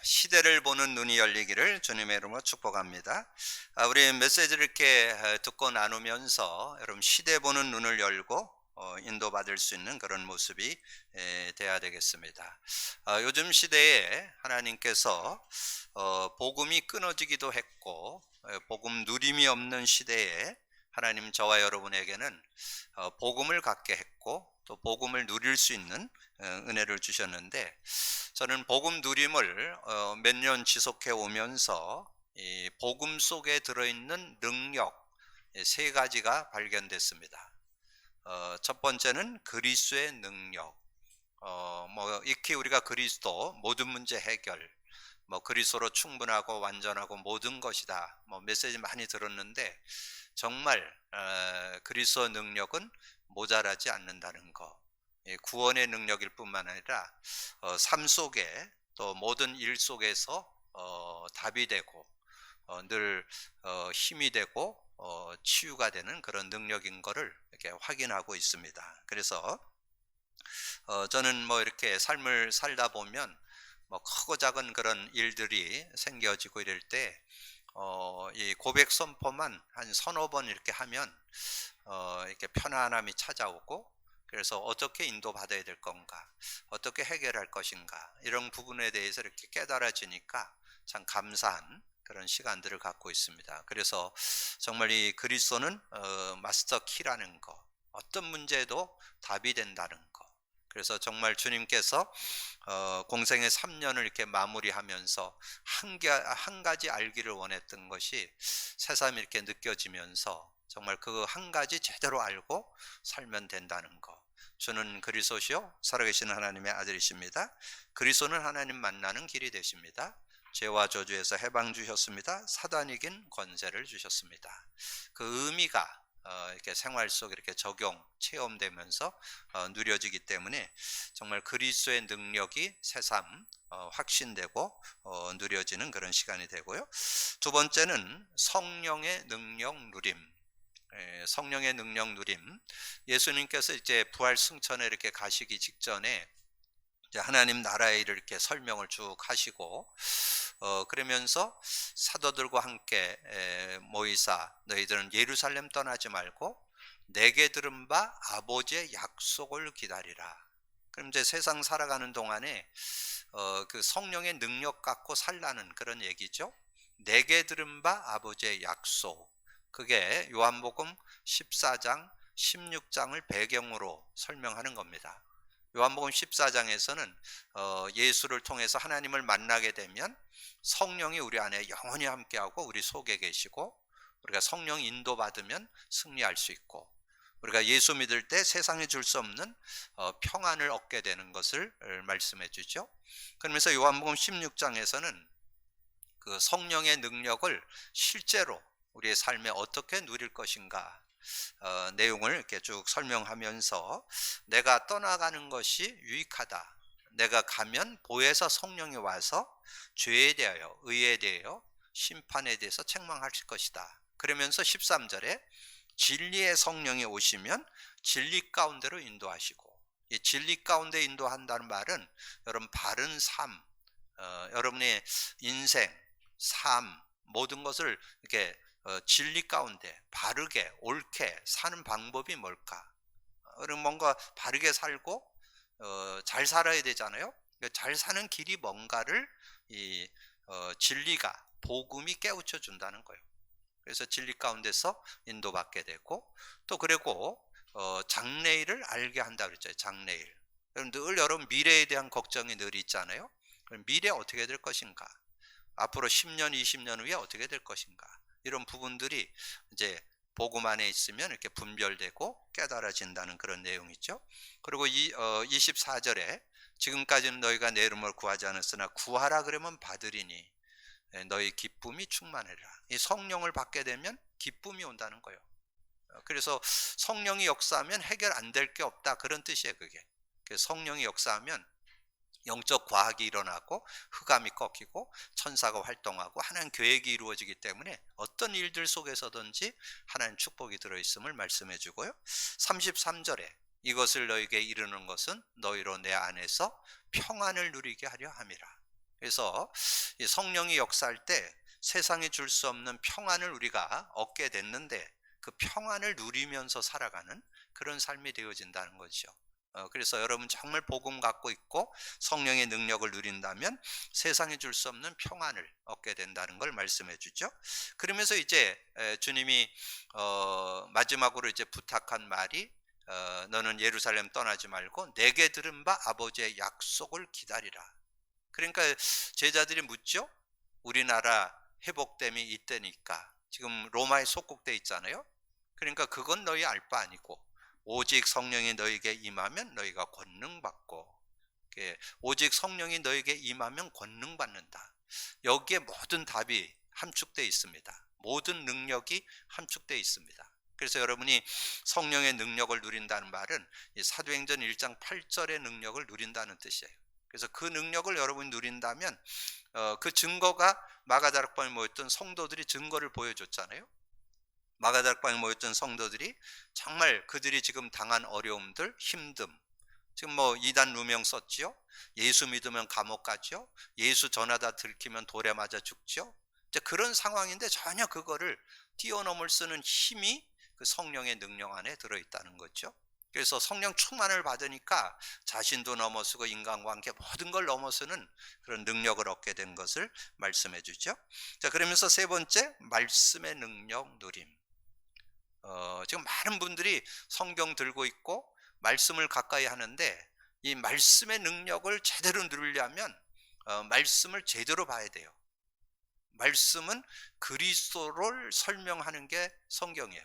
시대를 보는 눈이 열리기를 주님의 이름으로 축복합니다. 우리 메시지를 이렇게 듣고 나누면서 여러분 시대 보는 눈을 열고 인도받을 수 있는 그런 모습이 돼야 되겠습니다. 요즘 시대에 하나님께서 복음이 끊어지기도 했고 복음 누림이 없는 시대에 하나님 저와 여러분에게는 복음을 갖게 했고 또 복음을 누릴 수 있는 은혜를 주셨는데, 저는 복음 누림을 몇 년 지속해 오면서 이 복음 속에 들어있는 능력 세 가지가 발견됐습니다. 첫 번째는 그리스도의 능력. 익히 우리가 그리스도 모든 문제 해결, 그리스도로 충분하고 완전하고 모든 것이다, 메시지 많이 들었는데 정말 그리스도 능력은 모자라지 않는다는 것, 구원의 능력일 뿐만 아니라 삶 속에 또 모든 일 속에서 답이 되고 늘 힘이 되고 치유가 되는 그런 능력인 것을 이렇게 확인하고 있습니다. 그래서 저는 이렇게 삶을 살다 보면 크고 작은 그런 일들이 생겨지고 이럴 때 이 고백 선포만 한 서너 번 이렇게 하면 이렇게 편안함이 찾아오고, 그래서 어떻게 인도받아야 될 건가, 어떻게 해결할 것인가, 이런 부분에 대해서 이렇게 깨달아지니까 참 감사한 그런 시간들을 갖고 있습니다. 그래서 정말 이 그리스도는 마스터 키라는 거, 어떤 문제도 답이 된다는 거. 그래서 정말 주님께서 공생의 3년을 이렇게 마무리하면서 한 가지 알기를 원했던 것이 새삼 이렇게 느껴지면서 정말 그 한 가지 제대로 알고 살면 된다는 거. 주는 그리스도시요 살아계시는 하나님의 아들이십니다. 그리스도는 하나님 만나는 길이 되십니다. 죄와 저주에서 해방 주셨습니다. 사단 이긴 권세를 주셨습니다. 그 의미가 이렇게 생활 속에 이렇게 적용, 체험되면서 누려지기 때문에 정말 그리스도의 능력이 새삼 확신되고 누려지는 그런 시간이 되고요. 두 번째는 성령의 능력 누림. 성령의 능력 누림. 예수님께서 이제 부활 승천에 이렇게 가시기 직전에 이제 하나님 나라의 일을 이렇게 설명을 쭉 하시고 그러면서 사도들과 함께 모이사 너희들은 예루살렘 떠나지 말고 내게 들은 바 아버지의 약속을 기다리라. 그럼 이제 세상 살아가는 동안에 그 성령의 능력 갖고 살라는 그런 얘기죠. 내게 들은 바 아버지의 약속. 그게 요한복음 14장 16장을 배경으로 설명하는 겁니다. 요한복음 14장에서는 예수를 통해서 하나님을 만나게 되면 성령이 우리 안에 영원히 함께하고 우리 속에 계시고, 우리가 성령 인도받으면 승리할 수 있고, 우리가 예수 믿을 때 세상에 줄 수 없는 평안을 얻게 되는 것을 말씀해 주죠. 그러면서 요한복음 16장에서는 그 성령의 능력을 실제로 우리의 삶에 어떻게 누릴 것인가 내용을 이렇게 쭉 설명하면서 내가 떠나가는 것이 유익하다. 내가 가면 보혜사 성령이 와서 죄에 대하여, 의에 대하여, 심판에 대해서 책망하실 것이다. 그러면서 13절에 진리의 성령이 오시면 진리 가운데로 인도하시고, 이 진리 가운데 인도한다는 말은 여러분 바른 삶, 여러분의 인생, 삶 모든 것을 이렇게 진리 가운데 바르게 옳게 사는 방법이 뭘까? 그럼 뭔가 바르게 살고 잘 살아야 되잖아요. 잘 사는 길이 뭔가를 이 진리가, 복음이 깨우쳐 준다는 거예요. 그래서 진리 가운데서 인도받게 되고, 또 그리고 장래일을 알게 한다 그랬죠. 장래일. 늘 여러분 미래에 대한 걱정이 늘 있잖아요. 그럼 미래 어떻게 될 것인가? 앞으로 10년, 20년 후에 어떻게 될 것인가? 이런 부분들이 이제 복음 안에 있으면 이렇게 분별되고 깨달아진다는 그런 내용이죠. 그리고 24절에 지금까지는 너희가 내 이름을 구하지 않았으나 구하라 그러면 받으리니 너희 기쁨이 충만해라. 이 성령을 받게 되면 기쁨이 온다는 거예요. 그래서 성령이 역사하면 해결 안 될 게 없다, 그런 뜻이에요. 그게 성령이 역사하면 영적 과학이 일어나고 흑암이 꺾이고 천사가 활동하고 하나님 계획이 이루어지기 때문에 어떤 일들 속에서든지 하나님 축복이 들어있음을 말씀해 주고요. 33절에 이것을 너에게 이르는 것은 너희로 내 안에서 평안을 누리게 하려 함이라. 그래서 이 성령이 역사할 때 세상이 줄 수 없는 평안을 우리가 얻게 됐는데 그 평안을 누리면서 살아가는 그런 삶이 되어진다는 거죠. 그래서 여러분 정말 복음 갖고 있고 성령의 능력을 누린다면 세상이 줄 수 없는 평안을 얻게 된다는 걸 말씀해 주죠. 그러면서 이제 주님이 마지막으로 이제 부탁한 말이 너는 예루살렘 떠나지 말고 내게 들은 바 아버지의 약속을 기다리라. 그러니까 제자들이 묻죠. 우리나라 회복됨이 이때니까 지금 로마에 속국돼 있잖아요. 그러니까 그건 너희 알 바 아니고 오직 성령이 너에게 임하면 너희가 권능 받고, 오직 성령이 너에게 임하면 권능 받는다. 여기에 모든 답이 함축되어 있습니다. 모든 능력이 함축되어 있습니다. 그래서 여러분이 성령의 능력을 누린다는 말은 사도행전 1장 8절의 능력을 누린다는 뜻이에요. 그래서 그 능력을 여러분이 누린다면 그 증거가 마가다락방에 모였던 성도들이 증거를 보여줬잖아요. 마가다락방에 모였던 성도들이 정말 그들이 지금 당한 어려움들, 힘듦, 지금 뭐 이단 누명 썼지요. 예수 믿으면 감옥 가죠. 예수 전하다 들키면 돌에 맞아 죽죠. 이제 그런 상황인데 전혀 그거를 뛰어넘을 쓰는 힘이 그 성령의 능력 안에 들어있다는 거죠. 그래서 성령 충만을 받으니까 자신도 넘어서고 인간관계 모든 걸 넘어서는 그런 능력을 얻게 된 것을 말씀해 주죠. 자, 그러면서 세 번째, 말씀의 능력 누림. 지금 많은 분들이 성경 들고 있고 말씀을 가까이 하는데 이 말씀의 능력을 제대로 누리려면 말씀을 제대로 봐야 돼요. 말씀은 그리스도를 설명하는 게 성경이에요.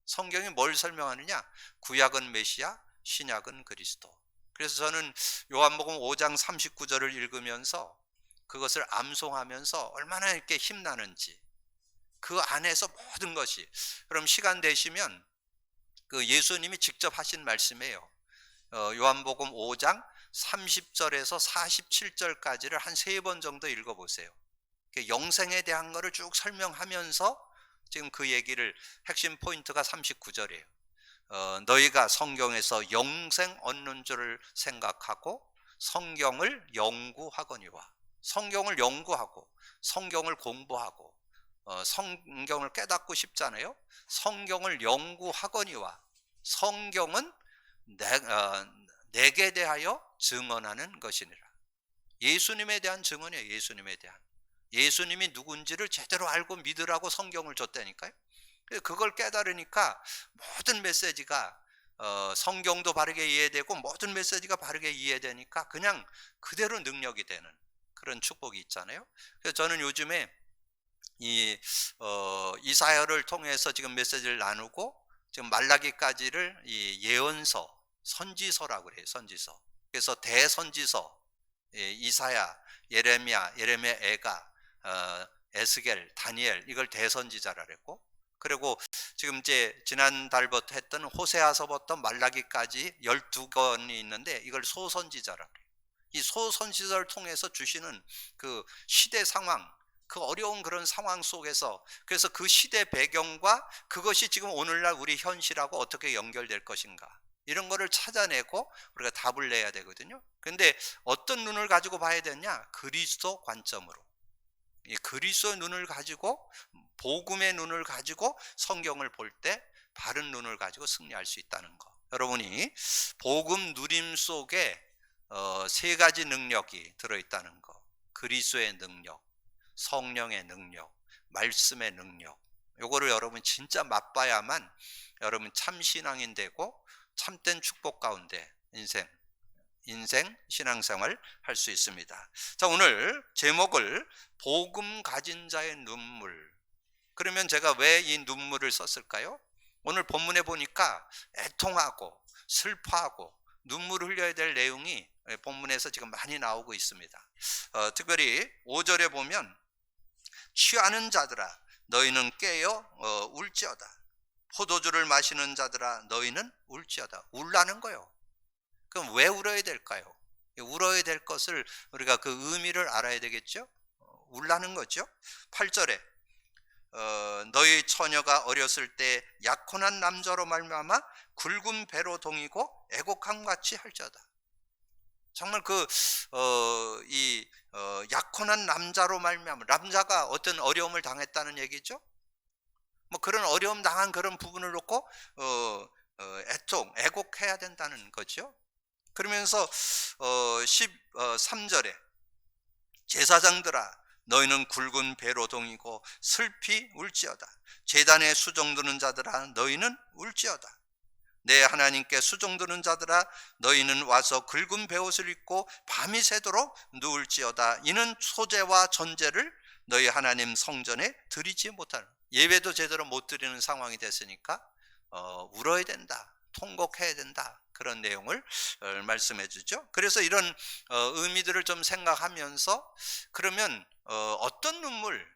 성경이 뭘 설명하느냐? 구약은 메시아, 신약은 그리스도. 그래서 저는 요한복음 5장 39절을 읽으면서 그것을 암송하면서 얼마나 이렇게 힘나는지, 그 안에서 모든 것이, 그럼 시간 되시면 그 예수님이 직접 하신 말씀이에요. 요한복음 5장 30절에서 47절까지를 한 3번 정도 읽어보세요. 영생에 대한 거를 쭉 설명하면서 지금 그 얘기를, 핵심 포인트가 39절이에요. 너희가 성경에서 영생 얻는 줄을 생각하고 성경을 연구하거니와. 성경을 연구하고 성경을 공부하고 성경을 깨닫고 싶잖아요. 성경을 연구하거니와. 성경은 내게 대하여 증언하는 것이니라. 예수님에 대한 증언이에요. 예수님에 대한. 예수님이 누군지를 제대로 알고 믿으라고 성경을 줬다니까요. 그걸 깨달으니까 모든 메시지가 성경도 바르게 이해되고 모든 메시지가 바르게 이해되니까 그냥 그대로 능력이 되는 그런 축복이 있잖아요. 그래서 저는 요즘에 이사야를 통해서 지금 메시지를 나누고 지금 말라기까지를 이 예언서, 선지서라고 그래요. 선지서. 그래서 대선지서, 이사야, 예레미야, 애가, 에스겔, 다니엘, 이걸 대선지자라 그랬고, 그리고 지금 이제 지난달부터 했던 호세아서부터 말라기까지 12권이 있는데 이걸 소선지자라 그래요. 이 소선지자를 통해서 주시는 그 시대 상황, 그 어려운 그런 상황 속에서, 그래서 그 시대 배경과 그것이 지금 오늘날 우리 현실하고 어떻게 연결될 것인가, 이런 거를 찾아내고 우리가 답을 내야 되거든요. 그런데 어떤 눈을 가지고 봐야 되냐? 그리스도 관점으로. 이 그리스도의 눈을 가지고, 복음의 눈을 가지고 성경을 볼 때 바른 눈을 가지고 승리할 수 있다는 거. 여러분이 복음 누림 속에 3가지 능력이 들어있다는 거. 그리스도의 능력, 성령의 능력, 말씀의 능력. 요거를 여러분 진짜 맛봐야만 여러분 참 신앙인 되고 참된 축복 가운데 인생 신앙생활 할 수 있습니다. 자, 오늘 제목을 복음 가진 자의 눈물. 그러면 제가 왜 이 눈물을 썼을까요? 오늘 본문에 보니까 애통하고 슬퍼하고 눈물을 흘려야 될 내용이 본문에서 지금 많이 나오고 있습니다. 특별히 5절에 보면 취하는 자들아 너희는 깨어 울지어다. 포도주를 마시는 자들아 너희는 울지어다. 울라는 거예요. 그럼 왜 울어야 될까요? 울어야 될 것을 우리가 그 의미를 알아야 되겠죠? 울라는 거죠. 8절에 너희 처녀가 어렸을 때 약혼한 남자로 말미암아 굵은 배로 동이고 애곡함 같이 할지어다. 정말 약혼한 남자로 말미암아 남자가 어떤 어려움을 당했다는 얘기죠. 뭐 그런 어려움 당한 그런 부분을 놓고 애곡해야 된다는 거죠. 그러면서 13절에 제사장들아 너희는 굵은 배로 동이고 슬피 울지어다. 제단에 수종드는 자들아 너희는 울지어다. 내 하나님께 수종드는 자들아 너희는 와서 굵은 베옷을 입고 밤이 새도록 누울지어다. 이는 소제와 전제를 너희 하나님 성전에 드리지 못하는, 예배도 제대로 못 드리는 상황이 됐으니까 울어야 된다, 통곡해야 된다, 그런 내용을 말씀해 주죠. 그래서 이런 의미들을 좀 생각하면서, 그러면 어떤 눈물,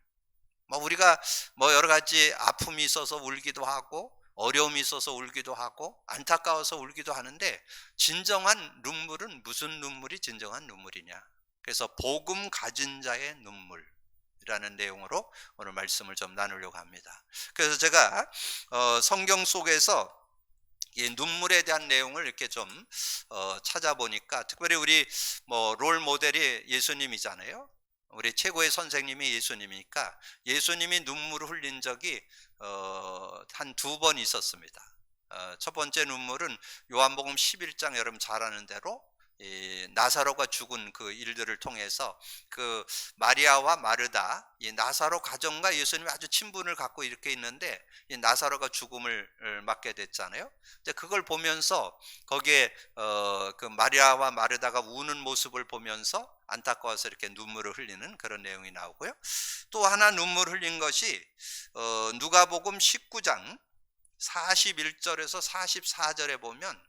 뭐 우리가 뭐 여러 가지 아픔이 있어서 울기도 하고 어려움이 있어서 울기도 하고 안타까워서 울기도 하는데, 진정한 눈물은 무슨 눈물이 진정한 눈물이냐? 그래서 복음 가진 자의 눈물이라는 내용으로 오늘 말씀을 좀 나누려고 합니다. 그래서 제가 성경 속에서 이 눈물에 대한 내용을 이렇게 좀 찾아보니까, 특별히 우리 뭐 롤 모델이 예수님이잖아요. 우리 최고의 선생님이 예수님이니까 예수님이 눈물을 흘린 적이 한 2번 있었습니다. 첫 번째 눈물은 요한복음 11장, 여러분 잘 아는 대로 이 나사로가 죽은 그 일들을 통해서 그 마리아와 마르다, 이 나사로 가정과 예수님이 아주 친분을 갖고 이렇게 있는데 이 나사로가 죽음을 맞게 됐잖아요. 근데 그걸 보면서 거기에 그 마리아와 마르다가 우는 모습을 보면서 안타까워서 이렇게 눈물을 흘리는 그런 내용이 나오고요. 또 하나 눈물 흘린 것이 누가복음 19장 41절에서 44절에 보면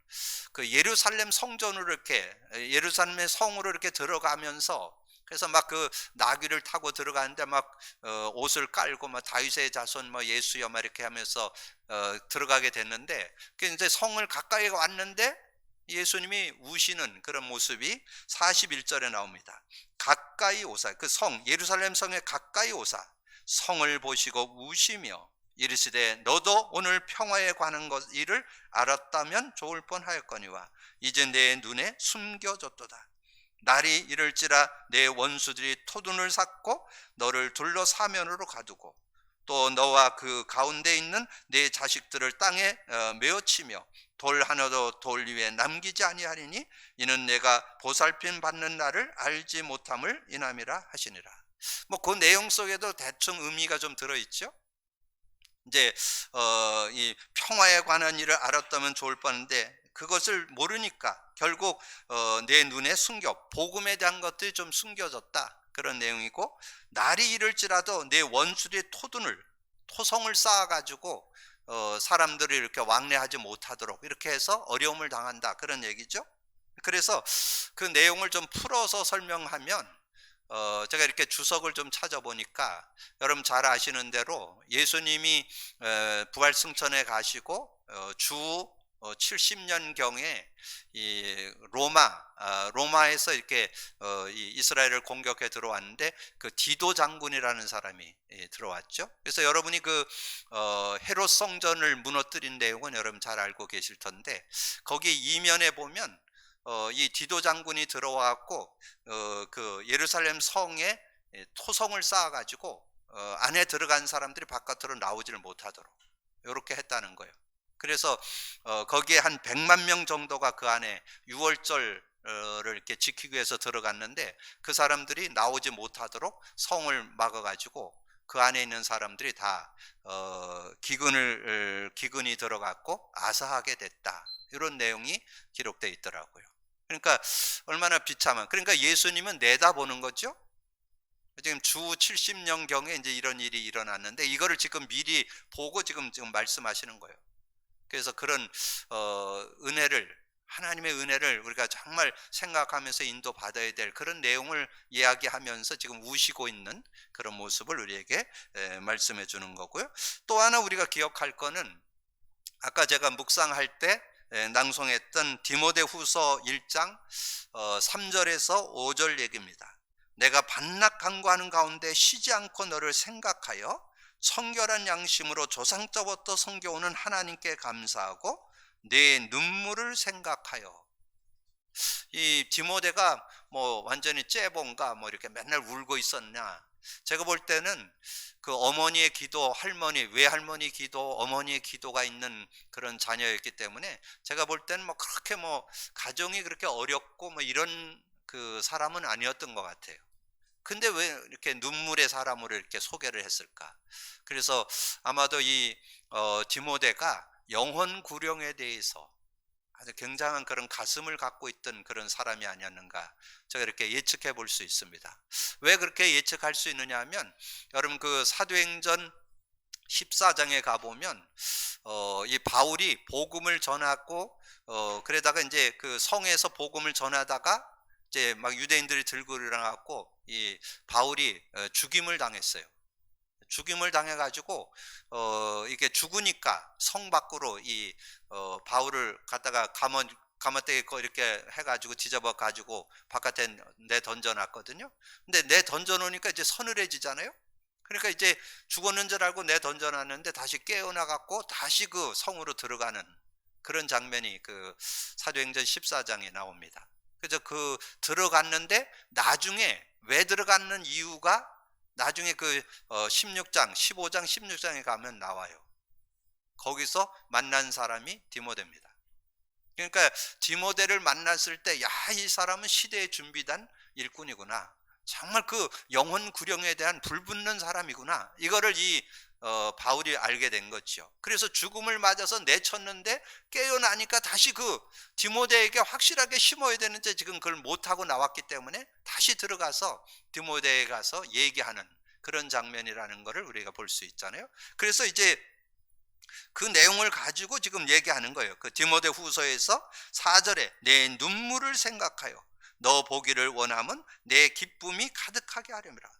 그 예루살렘 성전으로 이렇게, 예루살렘의 성으로 이렇게 들어가면서, 그래서 막 그 나귀를 타고 들어가는데 막 옷을 깔고 막 다윗의 자손 뭐 예수여 막 이렇게 하면서 들어가게 됐는데, 그 이제 성을 가까이 왔는데 예수님이 우시는 그런 모습이 41절에 나옵니다. 가까이 오사, 그 성, 예루살렘 성에 가까이 오사 성을 보시고 우시며 이르시되 너도 오늘 평화에 관한 것 일을 알았다면 좋을 뻔하였거니와 이제 내 눈에 숨겨졌도다. 날이 이를지라 내 원수들이 토둔을 쌓고 너를 둘러 사면으로 가두고 또 너와 그 가운데 있는 내 자식들을 땅에 메어치며 돌 하나도 돌 위에 남기지 아니하리니 이는 내가 보살핌 받는 날을 알지 못함을 인함이라 하시니라. 뭐 그 내용 속에도 대충 의미가 좀 들어있죠. 이제 이 평화에 관한 일을 알았다면 좋을 뻔한데 그것을 모르니까 결국 내 눈에 복음에 대한 것들이 좀 숨겨졌다, 그런 내용이고, 날이 이를지라도 내 원수들의 토성을 쌓아가지고 사람들이 이렇게 왕래하지 못하도록 이렇게 해서 어려움을 당한다, 그런 얘기죠. 그래서 그 내용을 좀 풀어서 설명하면 제가 이렇게 주석을 좀 찾아보니까 여러분 잘 아시는 대로 예수님이 부활승천에 가시고 주 70년경에 이 로마에서 이렇게 이 이스라엘을 공격해 들어왔는데 그 디도 장군이라는 사람이 들어왔죠. 그래서 여러분이 그 헤롯 성전을 무너뜨린 내용은 여러분 잘 알고 계실 텐데, 거기 이면에 보면 이 디도 장군이 들어와갖고 그 예루살렘 성에 토성을 쌓아가지고 안에 들어간 사람들이 바깥으로 나오지를 못하도록 이렇게 했다는 거예요. 그래서 거기에 한 100만 명 정도가 그 안에 유월절을 이렇게 지키기 위해서 들어갔는데 그 사람들이 나오지 못하도록 성을 막아가지고 그 안에 있는 사람들이 다 기근이 들어갔고 아사하게 됐다, 이런 내용이 기록되어 있더라고요. 그러니까 얼마나 비참한, 그러니까 예수님은 내다보는 거죠. 지금 주 70년경에 이제 이런 일이 일어났는데 이거를 지금 미리 보고 지금 말씀하시는 거예요. 그래서 그런 하나님의 은혜를 우리가 정말 생각하면서 인도받아야 될 그런 내용을 이야기하면서 지금 우시고 있는 그런 모습을 우리에게 말씀해 주는 거고요. 또 하나 우리가 기억할 거는 아까 제가 묵상할 때 낭송했던 디모데후서 1장 3절에서 5절 얘기입니다. 내가 반낙 간구하는 가운데 쉬지 않고 너를 생각하여 청결한 양심으로 조상 때부터 섬겨오는 하나님께 감사하고 내 눈물을 생각하여. 이 디모데가 뭐 완전히 째본가 뭐 이렇게 맨날 울고 있었냐? 제가 볼 때는 그 어머니의 기도, 할머니, 외할머니 기도, 어머니의 기도가 있는 그런 자녀였기 때문에 제가 볼 때는 뭐 그렇게 뭐 가정이 그렇게 어렵고 뭐 이런 그 사람은 아니었던 것 같아요. 근데 왜 이렇게 눈물의 사람으로 이렇게 소개를 했을까? 그래서 아마도 이 디모데가 영혼 구령에 대해서 아주 굉장한 그런 가슴을 갖고 있던 그런 사람이 아니었는가, 제가 이렇게 예측해 볼 수 있습니다. 왜 그렇게 예측할 수 있느냐 하면, 여러분 그 사도행전 14장에 가보면 이 바울이 복음을 전하고 그러다가 이제 그 성에서 복음을 전하다가 이제 막 유대인들이 들고 일어나갖고 이 바울이 죽임을 당했어요. 죽임을 당해가지고 이게 죽으니까 성 밖으로 이 바울을 갖다가 가마대에 이렇게 해가지고 뒤집어 가지고 바깥에 내 던져놨거든요. 근데 내 던져놓으니까 이제 서늘해지잖아요. 그러니까 이제 죽었는 줄 알고 내 던져놨는데 다시 깨어나갖고 다시 그 성으로 들어가는 그런 장면이 그 사도행전 14장에 나옵니다. 그래서 그 들어갔는데 나중에 왜 들어갔는 이유가 나중에 그 16장, 15장, 16장에 가면 나와요. 거기서 만난 사람이 디모데입니다. 그러니까 디모데를 만났을 때, 야, 이 사람은 시대에 준비된 일꾼이구나. 정말 그 영혼 구령에 대한 불붙는 사람이구나. 이거를 이 바울이 알게 된 거죠. 그래서 죽음을 맞아서 내쳤는데 깨어나니까 다시 그 디모데에게 확실하게 심어야 되는데 지금 그걸 못하고 나왔기 때문에 다시 들어가서 디모데에 가서 얘기하는 그런 장면이라는 것을 우리가 볼 수 있잖아요. 그래서 이제 그 내용을 가지고 지금 얘기하는 거예요. 그 디모데 후서에서 4절에 내 눈물을 생각하여 너 보기를 원하면 내 기쁨이 가득하게 하려니라.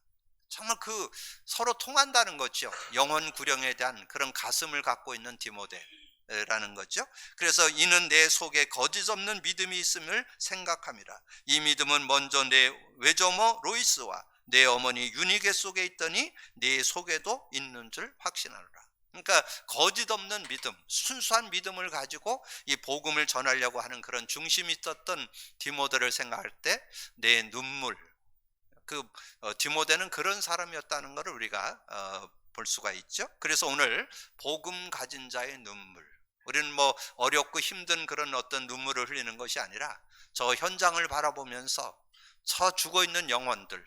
정말 그 서로 통한다는 거죠. 영혼 구령에 대한 그런 가슴을 갖고 있는 디모데라는 거죠. 그래서 이는 내 속에 거짓 없는 믿음이 있음을 생각함이라. 이 믿음은 먼저 내 외조모 로이스와 내 어머니 유니게 속에 있더니 내 속에도 있는 줄 확신하노라. 그러니까 거짓 없는 믿음, 순수한 믿음을 가지고 이 복음을 전하려고 하는 그런 중심이 있었던 디모데를 생각할 때 내 눈물, 그 디모데는 그런 사람이었다는 것을 우리가 볼 수가 있죠. 그래서 오늘 복음 가진 자의 눈물, 우리는 뭐 어렵고 힘든 그런 어떤 눈물을 흘리는 것이 아니라 저 현장을 바라보면서 저 죽어 있는 영혼들,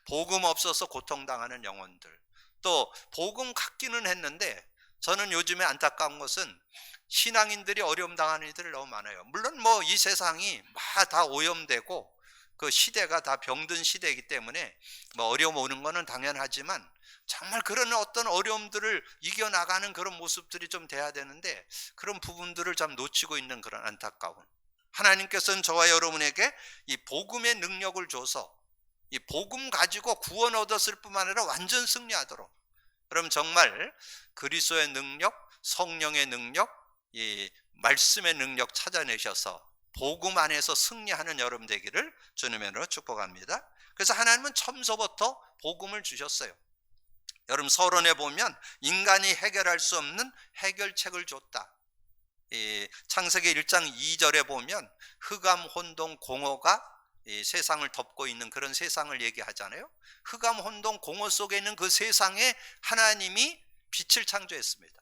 복음 없어서 고통당하는 영혼들, 또 복음 갖기는 했는데 저는 요즘에 안타까운 것은 신앙인들이 어려움 당하는 이들이 너무 많아요. 물론 뭐 이 세상이 다 오염되고 그 시대가 다 병든 시대이기 때문에 뭐 어려움 오는 거는 당연하지만 정말 그런 어떤 어려움들을 이겨나가는 그런 모습들이 좀 돼야 되는데 그런 부분들을 좀 놓치고 있는 그런 안타까운, 하나님께서는 저와 여러분에게 이 복음의 능력을 줘서 이 복음 가지고 구원 얻었을 뿐만 아니라 완전 승리하도록, 그럼 정말 그리스도의 능력, 성령의 능력, 이 말씀의 능력 찾아내셔서 복음 안에서 승리하는 여러분 되기를 주님의 이름으로 축복합니다. 그래서 하나님은 처음서부터 복음을 주셨어요. 여러분 서론에 보면 인간이 해결할 수 없는 해결책을 줬다. 창세기 1장 2절에 보면 흑암, 혼동, 공허가 이 세상을 덮고 있는 그런 세상을 얘기하잖아요. 흑암, 혼동, 공허 속에 있는 그 세상에 하나님이 빛을 창조했습니다.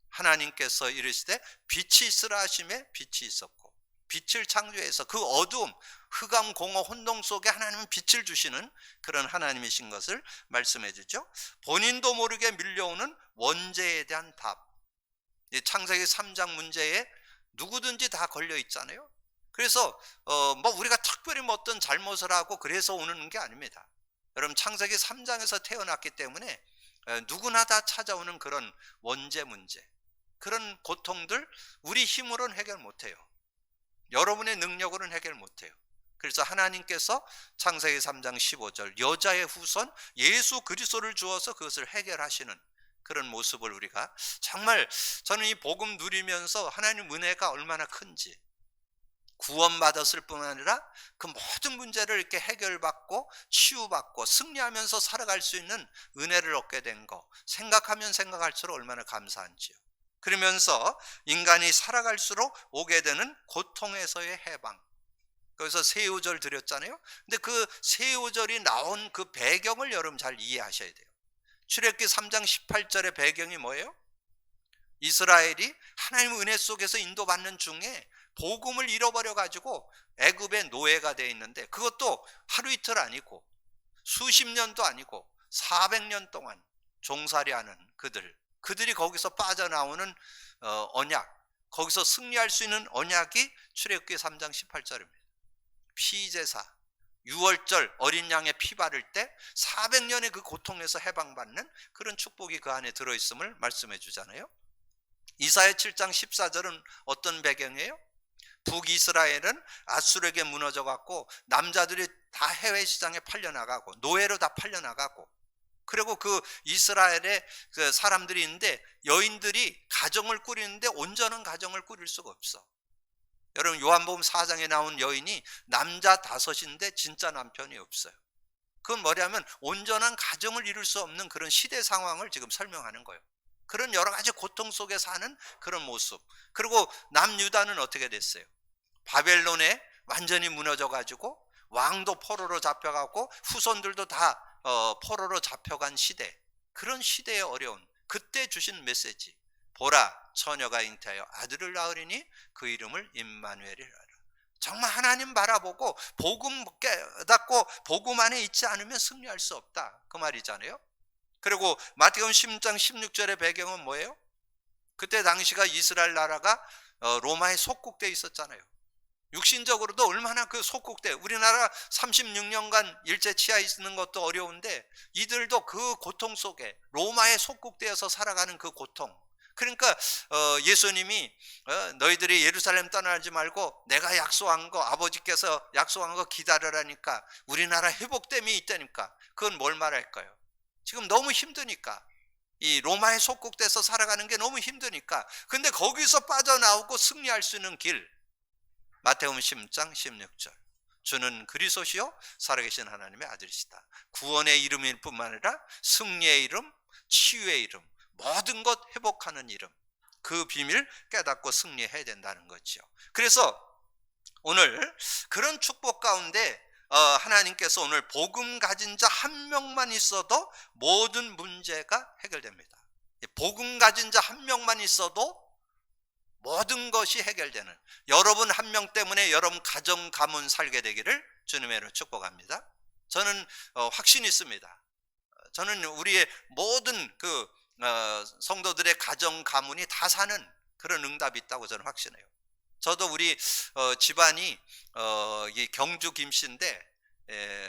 하나님께서 이르시되 빛이 있으라 하심에 빛이 있었고, 빛을 창조해서 그 어두움, 흑암, 공허, 혼동 속에 하나님은 빛을 주시는 그런 하나님이신 것을 말씀해 주죠. 본인도 모르게 밀려오는 원죄에 대한 답, 창세기 3장 문제에 누구든지 다 걸려 있잖아요. 그래서 뭐 우리가 특별히 뭐 어떤 잘못을 하고 그래서 오는 게 아닙니다. 여러분 창세기 3장에서 태어났기 때문에 누구나 다 찾아오는 그런 원죄 문제, 그런 고통들 우리 힘으로는 해결 못해요. 여러분의 능력으로는 해결 못해요. 그래서 하나님께서 창세기 3장 15절 여자의 후손 예수 그리스도를 주어서 그것을 해결하시는 그런 모습을 우리가 정말, 저는 이 복음 누리면서 하나님 은혜가 얼마나 큰지, 구원받았을 뿐 아니라 그 모든 문제를 이렇게 해결받고 치유받고 승리하면서 살아갈 수 있는 은혜를 얻게 된 거 생각하면 생각할수록 얼마나 감사한지요. 그러면서 인간이 살아갈수록 오게 되는 고통에서의 해방, 거기서 새우절 드렸잖아요. 근데 그 새우절이 나온 그 배경을 여러분 잘 이해하셔야 돼요. 출애굽기 3장 18절의 배경이 뭐예요? 이스라엘이 하나님의 은혜 속에서 인도받는 중에 복음을 잃어버려 가지고 애굽의 노예가 되어 있는데, 그것도 하루 이틀 아니고 수십 년도 아니고 400년 동안 종살이하는 그들이 거기서 빠져나오는 언약, 거기서 승리할 수 있는 언약이 출애굽기 3장 18절입니다. 피제사, 유월절 어린 양의 피 바를 때 400년의 그 고통에서 해방받는 그런 축복이 그 안에 들어있음을 말씀해 주잖아요. 이사야 7장 14절은 어떤 배경이에요? 북이스라엘은 아수르에게 무너져 갖고 남자들이 다 해외 시장에 팔려나가고 노예로 다 팔려나가고, 그리고 그 이스라엘의 그 사람들이 있는데 여인들이 가정을 꾸리는데 온전한 가정을 꾸릴 수가 없어. 여러분 요한복음 4장에 나온 여인이 남자 5인데 진짜 남편이 없어요. 그건 뭐냐면 온전한 가정을 이룰 수 없는 그런 시대 상황을 지금 설명하는 거예요. 그런 여러 가지 고통 속에 사는 그런 모습. 그리고 남유다는 어떻게 됐어요? 바벨론에 완전히 무너져 가지고 왕도 포로로 잡혀가고 후손들도 다 포로로 잡혀간 시대, 그런 시대의 어려운 그때 주신 메시지. 보라, 처녀가 잉태하여 아들을 낳으리니 그 이름을 임마누엘이라. 정말 하나님 바라보고 복음 깨닫고 복음 안에 있지 않으면 승리할 수 없다, 그 말이잖아요. 그리고 마태복음 10장 16절의 배경은 뭐예요? 그때 당시가 이스라엘 나라가 로마의 속국대에 있었잖아요. 육신적으로도 얼마나 그 속국대, 우리나라 36년간 일제 치하에 있는 것도 어려운데 이들도 그 고통 속에 로마의 속국대에서 살아가는 그 고통. 그러니까 예수님이 너희들이 예루살렘 떠나지 말고 내가 약속한 거, 아버지께서 약속한 거 기다려라니까, 우리나라 회복됨이 있다니까. 그건 뭘 말할까요? 지금 너무 힘드니까, 이 로마의 속국돼서 살아가는 게 너무 힘드니까. 근데 거기서 빠져나오고 승리할 수 있는 길, 마태복음 10장 16절. 주는 그리스도시요 살아계신 하나님의 아들이시다. 구원의 이름일 뿐만 아니라 승리의 이름, 치유의 이름, 모든 것 회복하는 이름, 그 비밀 깨닫고 승리해야 된다는 거죠. 그래서 오늘 그런 축복 가운데 하나님께서 오늘 복음 가진 자 한 명만 있어도 모든 문제가 해결됩니다. 복음 가진 자 한 명만 있어도 모든 것이 해결되는, 여러분 한 명 때문에 여러분 가정 가문 살게 되기를 주님의 이름으로 축복합니다. 저는 확신이 있습니다. 저는 우리의 모든 그 성도들의 가정 가문이 다 사는 그런 응답이 있다고 저는 확신해요. 저도 우리 집안이 이 경주 김씨인데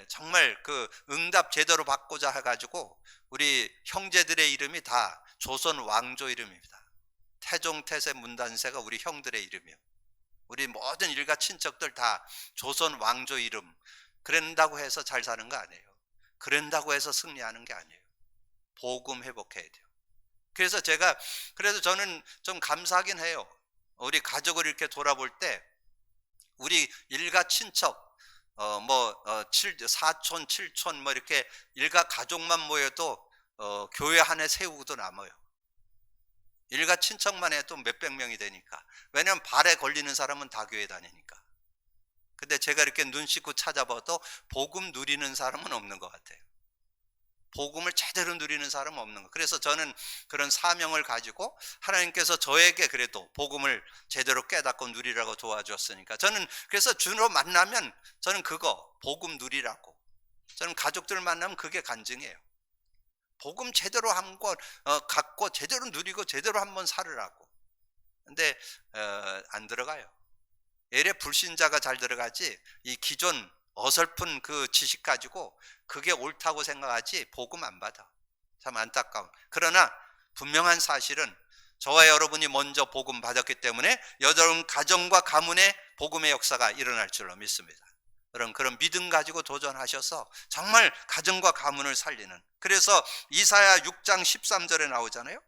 정말 그 응답 제대로 받고자 해가지고 우리 형제들의 이름이 다 조선 왕조 이름입니다. 태종, 태세, 문단세가 우리 형들의 이름이요. 우리 모든 일가 친척들 다 조선 왕조 이름. 그런다고 해서 잘 사는 거 아니에요. 그런다고 해서 승리하는 게 아니에요. 복음 회복해야 돼요. 그래서 저는 좀 감사하긴 해요. 우리 가족을 이렇게 돌아볼 때 우리 일가 친척 사촌, 칠촌 이렇게 일가 가족만 모여도 교회 한 해 세우고도 남아요. 일가 친척만 해도 몇백 명이 되니까. 왜냐하면 발에 걸리는 사람은 다 교회 다니니까. 근데 제가 이렇게 눈 씻고 찾아봐도 복음 누리는 사람은 없는 것 같아요. 복음을 제대로 누리는 사람은 없는 거. 그래서 저는 그런 사명을 가지고 하나님께서 저에게 그래도 복음을 제대로 깨닫고 누리라고 도와주었으니까, 저는 그래서 주로 만나면 저는 그거 복음 누리라고, 저는 가족들 만나면 그게 간증이에요. 복음 제대로 한번 갖고 제대로 누리고 제대로 한번 살으라고. 근데 안 들어가요. 예래 불신자가 잘 들어가지, 이 기존 어설픈 그 지식 가지고 그게 옳다고 생각하지 복음 안 받아. 참 안타까운. 그러나 분명한 사실은 저와 여러분이 먼저 복음 받았기 때문에 여러분 가정과 가문에 복음의 역사가 일어날 줄로 믿습니다. 여러분 그런 믿음 가지고 도전하셔서 정말 가정과 가문을 살리는. 그래서 이사야 6장 13절에 나오잖아요.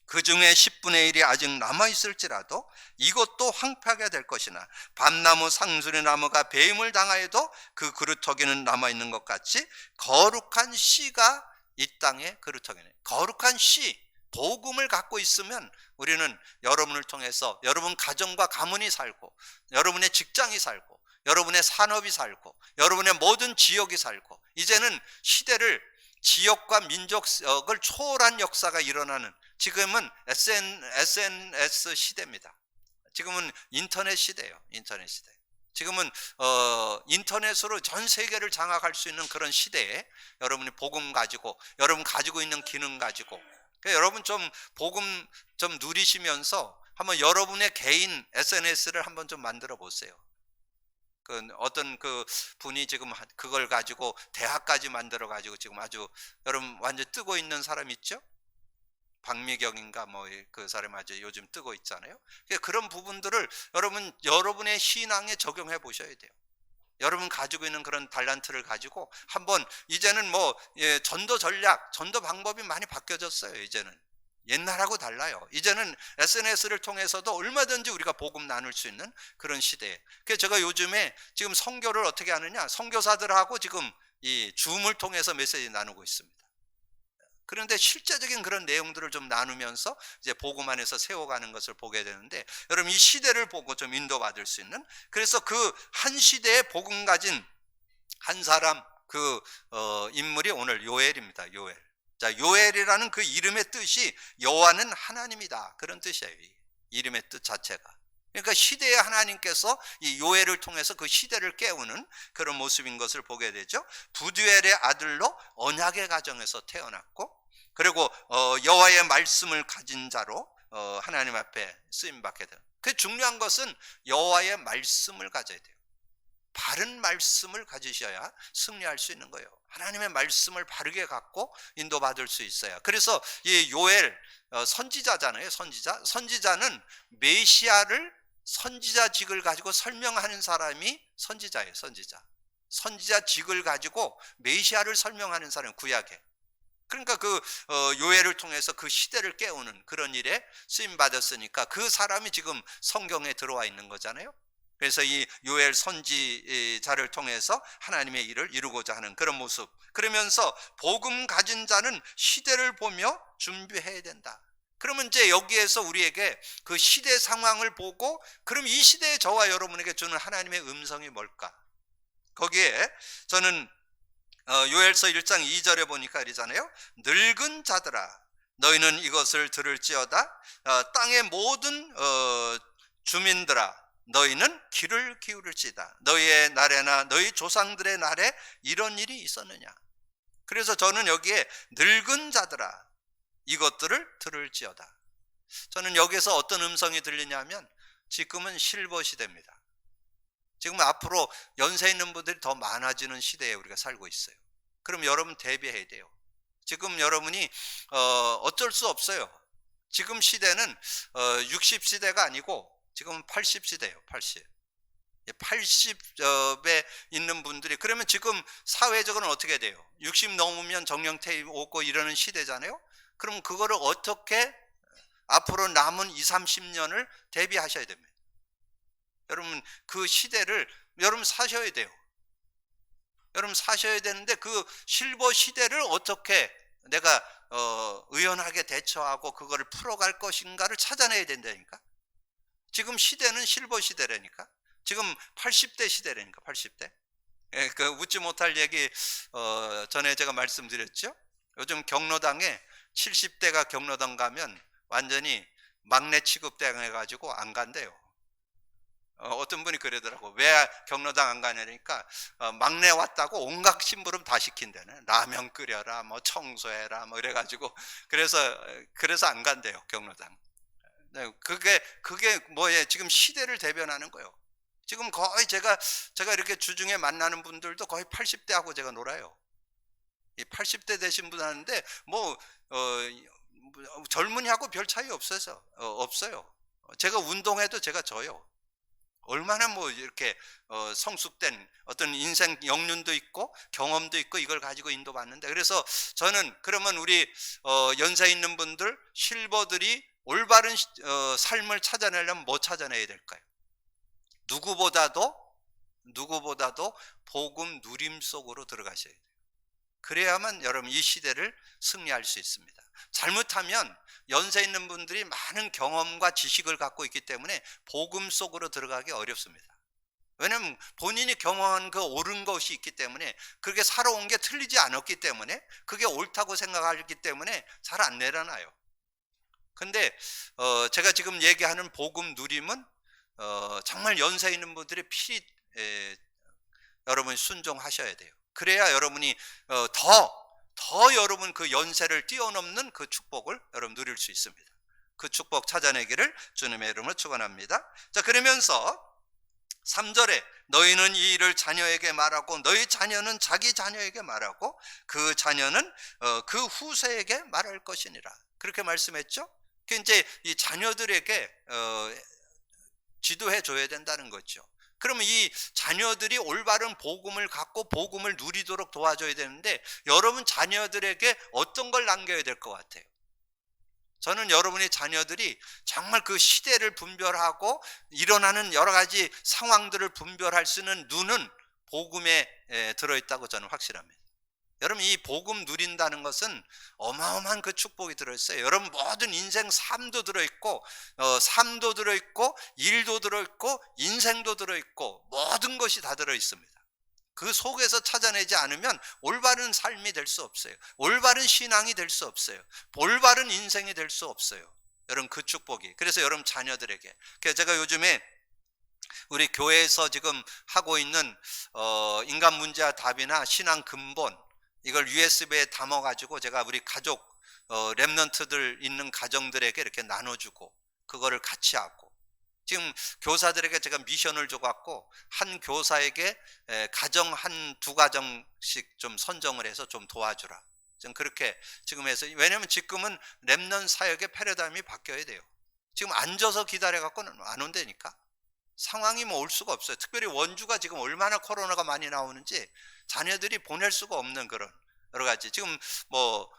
그 중에 10분의 1이 아직 남아있을지라도 이것도 황폐하게 될 것이나 밤나무 상수리 나무가 배임을 당하여도 그 그루터기는 남아있는 것 같이 거룩한 씨가 이 땅에 그루터기네. 거룩한 씨, 복음을 갖고 있으면 우리는 여러분을 통해서 여러분 가정과 가문이 살고 여러분의 직장이 살고 여러분의 산업이 살고 여러분의 모든 지역이 살고 이제는 시대를 지역과 민족을 초월한 역사가 일어나는 지금은 SNS 시대입니다. 지금은 인터넷 시대예요. 인터넷 시대. 지금은 인터넷으로 전 세계를 장악할 수 있는 그런 시대에 여러분이 복음 가지고 여러분 가지고 있는 기능 가지고 그러니까 여러분 좀 복음 좀 누리시면서 한번 여러분의 개인 SNS를 한번 좀 만들어 보세요. 어떤 그 분이 지금 그걸 가지고 대학까지 만들어 가지고 지금 아주 여러분 완전 뜨고 있는 사람 있죠? 박미경인가 뭐 그 사람 아주 요즘 뜨고 있잖아요. 그런 부분들을 여러분의 신앙에 적용해 보셔야 돼요. 여러분 가지고 있는 그런 달란트를 가지고 한번 이제는 뭐 전도 전략, 전도 방법이 많이 바뀌어졌어요. 이제는 옛날하고 달라요. 이제는 SNS를 통해서도 얼마든지 우리가 복음 나눌 수 있는 그런 시대에. 그래서 제가 요즘에 지금 선교를 어떻게 하느냐, 선교사들하고 지금 이 줌을 통해서 메시지 나누고 있습니다. 그런데 실제적인 그런 내용들을 좀 나누면서 이제 복음 안에서 세워가는 것을 보게 되는데, 여러분 이 시대를 보고 좀 인도받을 수 있는, 그래서 그 한 시대에 복음 가진 한 사람, 인물이 오늘 요엘입니다. 요엘. 자, 요엘이라는 그 이름의 뜻이 여호와는 하나님이다, 그런 뜻이에요. 이름의 뜻 자체가. 그러니까 시대의 하나님께서 이 요엘을 통해서 그 시대를 깨우는 그런 모습인 것을 보게 되죠. 부두엘의 아들로 언약의 가정에서 태어났고, 그리고 여호와의 말씀을 가진 자로 하나님 앞에 쓰임 받게 돼요. 그 중요한 것은 여호와의 말씀을 가져야 돼요. 바른 말씀을 가지셔야 승리할 수 있는 거예요. 하나님의 말씀을 바르게 갖고 인도받을 수 있어요. 그래서 이 요엘 선지자잖아요. 선지자는 메시아를 선지자직을 가지고 설명하는 사람이 선지자예요. 선지자직을 가지고 메시아를 설명하는 사람이 구약에. 그러니까 요엘을 통해서 그 시대를 깨우는 그런 일에 쓰임 받았으니까 그 사람이 지금 성경에 들어와 있는 거잖아요. 그래서 이 요엘 선지자를 통해서 하나님의 일을 이루고자 하는 그런 모습. 그러면서 복음 가진 자는 시대를 보며 준비해야 된다. 그러면 이제 여기에서 우리에게 그 시대 상황을 보고, 그럼 이 시대에 저와 여러분에게 주는 하나님의 음성이 뭘까? 거기에 저는 요엘서 1장 2절에 보니까 이러잖아요. 늙은 자들아, 너희는 이것을 들을지어다. 땅의 모든 주민들아, 너희는 귀를 기울일지다. 너희의 날에나 너희 조상들의 날에 이런 일이 있었느냐. 그래서 저는 여기에 늙은 자들아, 이것들을 들을지어다. 저는 여기서 어떤 음성이 들리냐면, 지금은 실버 시대입니다. 지금 앞으로 연세 있는 분들이 더 많아지는 시대에 우리가 살고 있어요. 그럼 여러분 대비해야 돼요. 지금 여러분이 어쩔 수 없어요. 지금 시대는 60시대가 아니고 지금은 80시대예요. 80에 있는 분들이, 그러면 지금 사회적으로는 어떻게 돼요? 60 넘으면 정년퇴임 오고 이러는 시대잖아요. 그럼 그거를 어떻게 앞으로 남은 20, 30년을 대비하셔야 됩니다. 여러분 그 시대를 여러분 사셔야 돼요. 여러분 사셔야 되는데 그 실버 시대를 어떻게 내가 의연하게 대처하고 그거를 풀어갈 것인가를 찾아내야 된다니까. 지금 시대는 실버 시대라니까. 지금 80대 시대라니까. 80대. 예, 그 웃지 못할 얘기 전에 제가 말씀드렸죠. 요즘 경로당에 70대가 경로당 가면 완전히 막내 취급당해가지고 안 간대요. 어떤 분이 그러더라고. 왜 경로당 안 가냐니까 막내 왔다고 온갖 심부름 다 시킨다네. 라면 끓여라, 뭐 청소해라, 뭐 이래가지고 그래서 안 간대요, 경로당. 그게 뭐예요? 지금 시대를 대변하는 거예요. 지금 거의 제가 이렇게 주중에 만나는 분들도 거의 80대하고 제가 놀아요. 이 80대 되신 분 하는데 젊은이하고 별 차이 없어요. 제가 운동해도 제가 져요. 얼마나 뭐 이렇게 성숙된 어떤 인생 역륜도 있고 경험도 있고 이걸 가지고 인도받는데, 그래서 저는 그러면 우리 연세 있는 분들, 실버들이 올바른 삶을 찾아내려면 뭐 찾아내야 될까요? 누구보다도 복음 누림 속으로 들어가셔야 돼요. 그래야만 여러분 이 시대를 승리할 수 있습니다. 잘못하면 연세 있는 분들이 많은 경험과 지식을 갖고 있기 때문에 복음 속으로 들어가기 어렵습니다. 왜냐하면 본인이 경험한 그 옳은 것이 있기 때문에, 그렇게 살아온 게 틀리지 않았기 때문에, 그게 옳다고 생각하기 때문에 잘 안 내려놔요. 근데 제가 지금 얘기하는 복음 누림은 정말 연세 있는 분들이 필히 여러분이 순종하셔야 돼요. 그래야 여러분이 더 여러분 그 연세를 뛰어넘는 그 축복을 여러분 누릴 수 있습니다. 그 축복 찾아내기를 주님의 이름으로 축원합니다. 자, 그러면서 3절에 너희는 이 일을 자녀에게 말하고 너희 자녀는 자기 자녀에게 말하고 그 자녀는 그 후세에게 말할 것이니라, 그렇게 말씀했죠. 그 이제 이 자녀들에게 지도해 줘야 된다는 거죠. 그러면 이 자녀들이 올바른 복음을 갖고 복음을 누리도록 도와줘야 되는데, 여러분 자녀들에게 어떤 걸 남겨야 될 것 같아요? 저는 여러분의 자녀들이 정말 그 시대를 분별하고 일어나는 여러 가지 상황들을 분별할 수 있는 눈은 복음에 들어있다고 저는 확실합니다. 여러분, 이 복음 누린다는 것은 어마어마한 그 축복이 들어있어요. 여러분 모든 인생 삶도 들어있고, 삶도 들어있고, 일도 들어있고, 인생도 들어있고, 모든 것이 다 들어있습니다. 그 속에서 찾아내지 않으면 올바른 삶이 될 수 없어요. 올바른 신앙이 될 수 없어요. 올바른 인생이 될 수 없어요. 여러분 그 축복이. 그래서 여러분 자녀들에게, 그래서 제가 요즘에 우리 교회에서 지금 하고 있는 인간 문제와 답이나 신앙 근본, 이걸 USB에 담아 가지고 제가 우리 가족 렘넌트들 있는 가정들에게 이렇게 나눠주고, 그거를 같이 하고, 지금 교사들에게 제가 미션을 줘갖고 한 교사에게 가정 한 두 가정씩 좀 선정을 해서 좀 도와주라, 좀 그렇게 지금 해서. 왜냐하면 지금은 렘넌트 사역의 패러다임이 바뀌어야 돼요. 지금 앉아서 기다려갖고는 안 온다니까. 상황이 뭐 올 수가 없어요. 특별히 원주가 지금 얼마나 코로나가 많이 나오는지 자녀들이 보낼 수가 없는 그런 여러 가지, 지금 뭐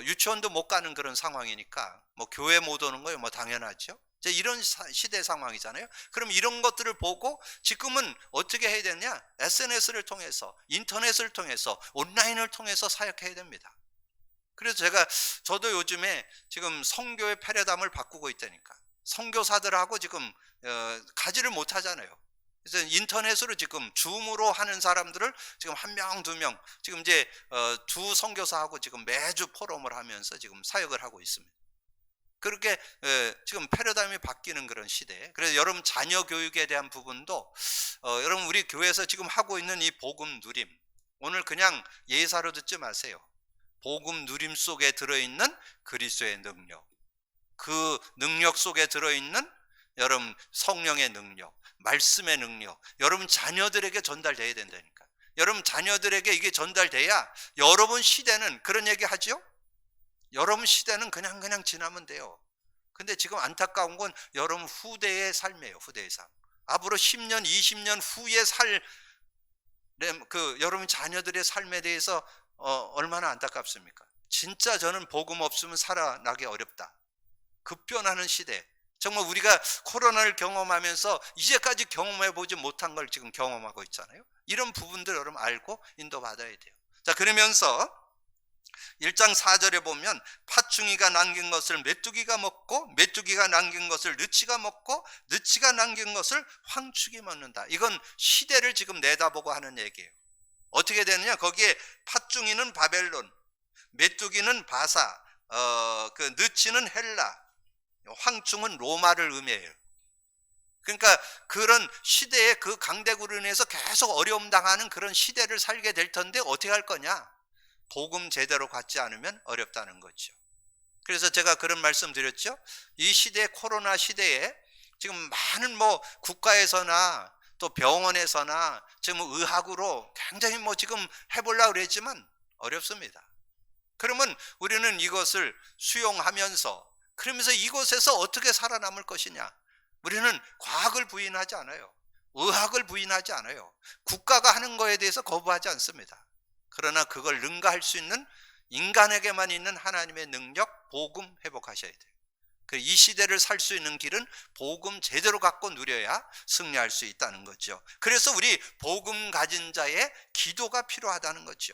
유치원도 못 가는 그런 상황이니까 뭐 교회 못 오는 거예요. 뭐 당연하죠. 이제 이런 시대 상황이잖아요. 그럼 이런 것들을 보고 지금은 어떻게 해야 되냐? SNS를 통해서, 인터넷을 통해서, 온라인을 통해서 사역해야 됩니다. 그래서 저도 요즘에 지금 선교의 패러다임을 바꾸고 있다니까. 선교사들하고 지금 가지를 못하잖아요. 그래서 인터넷으로 지금 줌으로 하는 사람들을 지금 한 명, 두 명, 지금 이제 두 선교사하고 지금 매주 포럼을 하면서 지금 사역을 하고 있습니다. 그렇게 지금 패러다임이 바뀌는 그런 시대에, 그래서 여러분 자녀 교육에 대한 부분도 여러분 우리 교회에서 지금 하고 있는 이 복음 누림, 오늘 그냥 예사로 듣지 마세요. 복음 누림 속에 들어있는 그리스도의 능력, 그 능력 속에 들어있는 여러분 성령의 능력, 말씀의 능력, 여러분 자녀들에게 전달돼야 된다니까. 여러분 자녀들에게 이게 전달돼야 여러분 시대는, 그런 얘기 하죠? 여러분 시대는 그냥 지나면 돼요. 근데 지금 안타까운 건 여러분 후대의 삶이에요. 후대의 삶. 앞으로 10년, 20년 후에 여러분 자녀들의 삶에 대해서 얼마나 안타깝습니까? 진짜 저는 복음 없으면 살아나기 어렵다. 급변하는 시대. 정말 우리가 코로나를 경험하면서 이제까지 경험해보지 못한 걸 지금 경험하고 있잖아요. 이런 부분들 여러분 알고 인도받아야 돼요. 자, 그러면서 1장 4절에 보면 팥중이가 남긴 것을 메뚜기가 먹고, 메뚜기가 남긴 것을 느치가 먹고, 느치가 남긴 것을 황축이 먹는다. 이건 시대를 지금 내다보고 하는 얘기예요. 어떻게 되느냐? 거기에 팥중이는 바벨론, 메뚜기는 바사, 그 느치는 헬라, 황충은 로마를 의미해요. 그러니까 그런 시대에 그 강대국으로 인해서 계속 어려움 당하는 그런 시대를 살게 될 텐데 어떻게 할 거냐? 복음 제대로 갖지 않으면 어렵다는 거죠. 그래서 제가 그런 말씀 드렸죠. 이 시대, 코로나 시대에 지금 많은 뭐 국가에서나 또 병원에서나 지금 의학으로 굉장히 뭐 지금 해보려고 그랬지만 어렵습니다. 그러면 우리는 이것을 수용하면서, 그러면서 이곳에서 어떻게 살아남을 것이냐? 우리는 과학을 부인하지 않아요. 의학을 부인하지 않아요. 국가가 하는 거에 대해서 거부하지 않습니다. 그러나 그걸 능가할 수 있는 인간에게만 있는 하나님의 능력, 복음 회복하셔야 돼요. 이 시대를 살 수 있는 길은 복음 제대로 갖고 누려야 승리할 수 있다는 거죠. 그래서 우리 복음 가진 자의 기도가 필요하다는 거죠.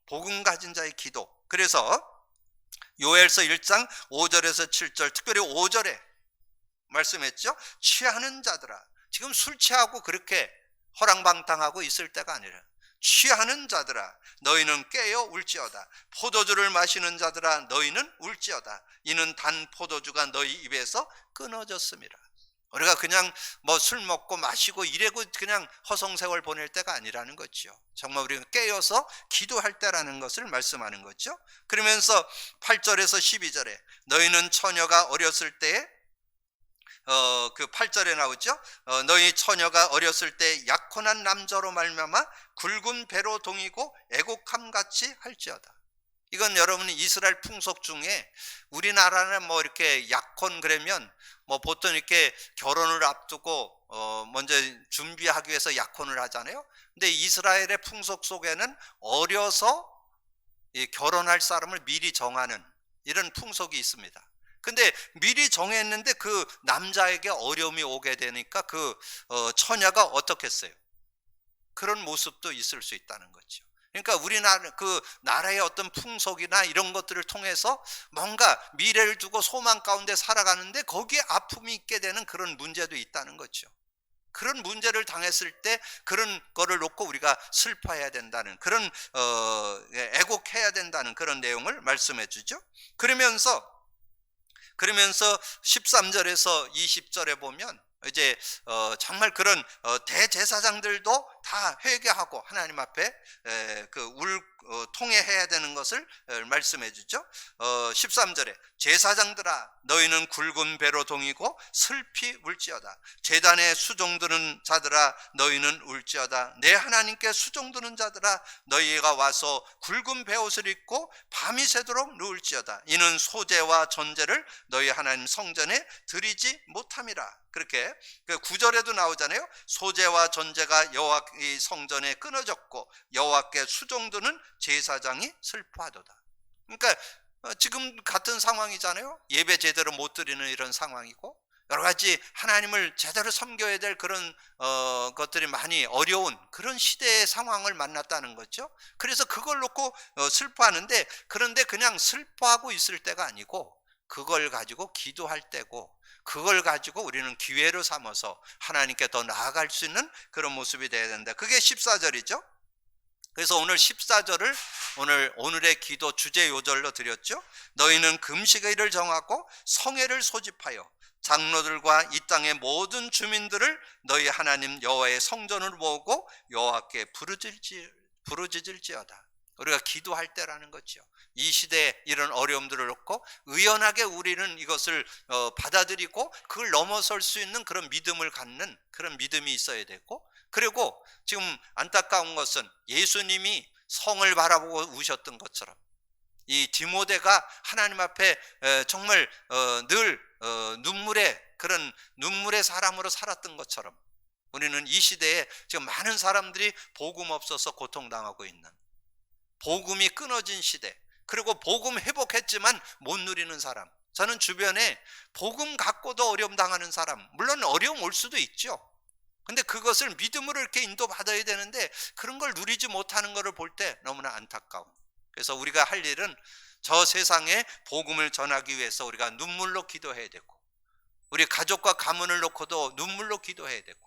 복음 가진 자의 기도. 그래서 요엘서 1장 5절에서 7절, 특별히 5절에 말씀했죠. 취하는 자들아, 지금 술 취하고 그렇게 허랑방탕하고 있을 때가 아니라 취하는 자들아 너희는 깨어 울지어다. 포도주를 마시는 자들아 너희는 울지어다. 이는 단 포도주가 너희 입에서 끊어졌음이라. 우리가 그냥 뭐 술 먹고 마시고 이래고 그냥 허송세월 보낼 때가 아니라는 거죠. 정말 우리가 깨어서 기도할 때라는 것을 말씀하는 거죠. 그러면서 8절에서 12절에 너희는 처녀가 어렸을 때에 그 8절에 나오죠. 너희 처녀가 어렸을 때 약혼한 남자로 말미암아 굵은 배로 동이고 애곡함 같이 할지어다. 이건 여러분 이스라엘 풍속 중에 우리나라는 뭐 이렇게 약혼 그러면 뭐 보통 이렇게 결혼을 앞두고 먼저 준비하기 위해서 약혼을 하잖아요. 근데 이스라엘의 풍속 속에는 어려서 결혼할 사람을 미리 정하는 이런 풍속이 있습니다. 근데 미리 정했는데 그 남자에게 어려움이 오게 되니까 그 처녀가 어떻겠어요? 그런 모습도 있을 수 있다는 거죠. 그러니까 우리나라 그 나라의 어떤 풍속이나 이런 것들을 통해서 뭔가 미래를 두고 소망 가운데 살아가는데 거기에 아픔이 있게 되는 그런 문제도 있다는 거죠. 그런 문제를 당했을 때 그런 거를 놓고 우리가 슬퍼해야 된다는 그런 애곡해야 된다는 그런 내용을 말씀해 주죠. 그러면서 13절에서 20절에 보면 이제 정말 그런 대제사장들도 다 회개하고 하나님 앞에 통회해야 되는 것을 말씀해 주죠. 13절에 제사장들아 너희는 굵은 배로 동이고 슬피 울지어다. 제단에 수종드는 자들아 너희는 울지어다. 내 하나님께 수종드는 자들아 너희가 와서 굵은 베옷을 입고 밤이 새도록 누울지어다. 이는 소제와 전제를 너희 하나님 성전에 드리지 못함이라. 그렇게 9절에도 나오잖아요. 소제와 전제가 여호와 성전에 끊어졌고 여호와께 수종드는 제사장이 슬퍼하도다. 그러니까 지금 같은 상황이잖아요. 예배 제대로 못 드리는 이런 상황이고 여러 가지 하나님을 제대로 섬겨야 될 그런 것들이 많이 어려운 그런 시대의 상황을 만났다는 거죠. 그래서 그걸 놓고 슬퍼하는데, 그런데 그냥 슬퍼하고 있을 때가 아니고 그걸 가지고 기도할 때고, 그걸 가지고 우리는 기회로 삼아서 하나님께 더 나아갈 수 있는 그런 모습이 되어야 된다. 그게 14절이죠. 그래서 오늘 14절을 오늘의 기도 주제 요절로 드렸죠. 너희는 금식일을 정하고 성회를 소집하여 장로들과 이 땅의 모든 주민들을 너희 하나님 여호와의 성전을 모으고 여호와께 부르짖을지어다. 우리가 기도할 때라는 거죠. 이 시대에 이런 어려움들을 놓고 의연하게 우리는 이것을 받아들이고 그걸 넘어설 수 있는 그런 믿음을 갖는 그런 믿음이 있어야 되고, 그리고 지금 안타까운 것은 예수님이 성을 바라보고 우셨던 것처럼 이 디모데가 하나님 앞에 정말 늘 눈물의 사람으로 살았던 것처럼 우리는 이 시대에 지금 많은 사람들이 복음 없어서 고통당하고 있는, 복음이 끊어진 시대, 그리고 복음 회복했지만 못 누리는 사람, 저는 주변에 복음 갖고도 어려움 당하는 사람, 물론 어려움 올 수도 있죠. 근데 그것을 믿음으로 이렇게 인도받아야 되는데 그런 걸 누리지 못하는 것을 볼 때 너무나 안타까운. 그래서 우리가 할 일은 저 세상에 복음을 전하기 위해서 우리가 눈물로 기도해야 되고, 우리 가족과 가문을 놓고도 눈물로 기도해야 되고,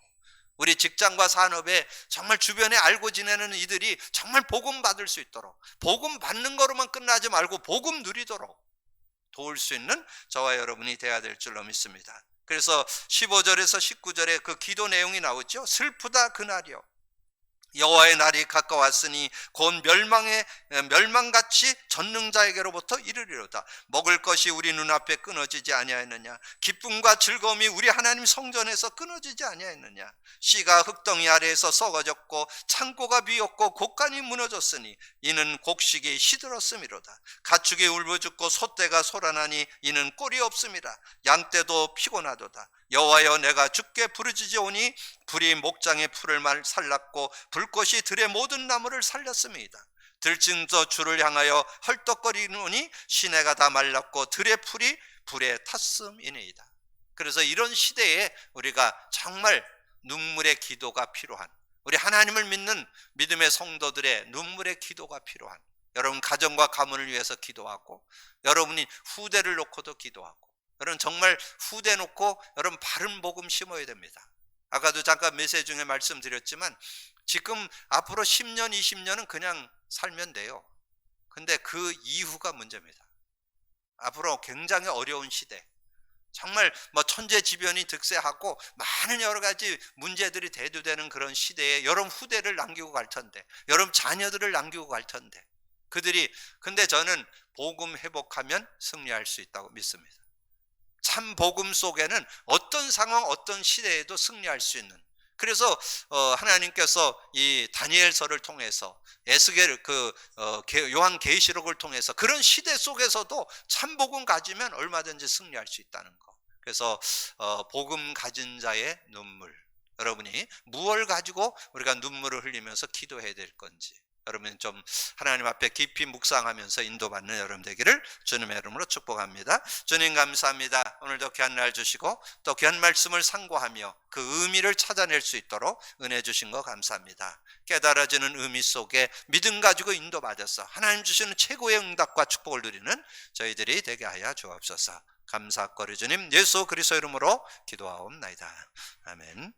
우리 직장과 산업에 정말 주변에 알고 지내는 이들이 정말 복음 받을 수 있도록, 복음 받는 거로만 끝나지 말고 복음 누리도록 도울 수 있는 저와 여러분이 되어야 될 줄로 믿습니다. 그래서 15절에서 19절에 그 기도 내용이 나오죠. 슬프다 그날이요, 여호와의 날이 가까웠으니 곧 멸망같이 전능자에게로부터 이르리로다. 먹을 것이 우리 눈앞에 끊어지지 아니하였느냐? 기쁨과 즐거움이 우리 하나님 성전에서 끊어지지 아니하였느냐? 씨가 흙덩이 아래에서 썩어졌고 창고가 비었고 곡간이 무너졌으니 이는 곡식이 시들었음이로다. 가축이 울부 죽고 소떼가 소란하니 이는 꼴이 없음이라. 양떼도 피곤하도다. 여호와여 내가 주께 부르짖으오니 불이 목장의 풀을 살랐고 불꽃이 들의 모든 나무를 살렸습니다. 들짐서 주를 향하여 헐떡거리노니 시내가 다 말랐고 들의 풀이 불에 탔음이니이다. 그래서 이런 시대에 우리가 정말 눈물의 기도가 필요한, 우리 하나님을 믿는 믿음의 성도들의 눈물의 기도가 필요한, 여러분 가정과 가문을 위해서 기도하고, 여러분이 후대를 놓고도 기도하고, 여러분 정말 후대 놓고 여러분 바른 복음 심어야 됩니다. 아까도 잠깐 메시지 중에 말씀드렸지만 지금 앞으로 10년, 20년은 그냥 살면 돼요. 근데 그 이후가 문제입니다. 앞으로 굉장히 어려운 시대, 정말 뭐 천재지변이 득세하고 많은 여러 가지 문제들이 대두되는 그런 시대에 여러분 후대를 남기고 갈 텐데, 여러분 자녀들을 남기고 갈 텐데, 그들이, 근데 저는 복음 회복하면 승리할 수 있다고 믿습니다. 참 복음 속에는 어떤 상황, 어떤 시대에도 승리할 수 있는, 그래서 하나님께서 이 다니엘서를 통해서 에스겔 요한 계시록을 통해서 그런 시대 속에서도 참 복음 가지면 얼마든지 승리할 수 있다는 거. 그래서 복음 가진 자의 눈물, 여러분이 무엇을 가지고 우리가 눈물을 흘리면서 기도해야 될 건지 여러분 좀 하나님 앞에 깊이 묵상하면서 인도받는 여러분 되기를 주님의 이름으로 축복합니다. 주님 감사합니다. 오늘도 귀한 날 주시고 또 귀한 말씀을 상고하며 그 의미를 찾아낼 수 있도록 은혜 주신 거 감사합니다. 깨달아지는 의미 속에 믿음 가지고 인도받아서 하나님 주시는 최고의 응답과 축복을 누리는 저희들이 되게 하여 주옵소서. 감사거리 주님 예수 그리스도 이름으로 기도하옵나이다. 아멘.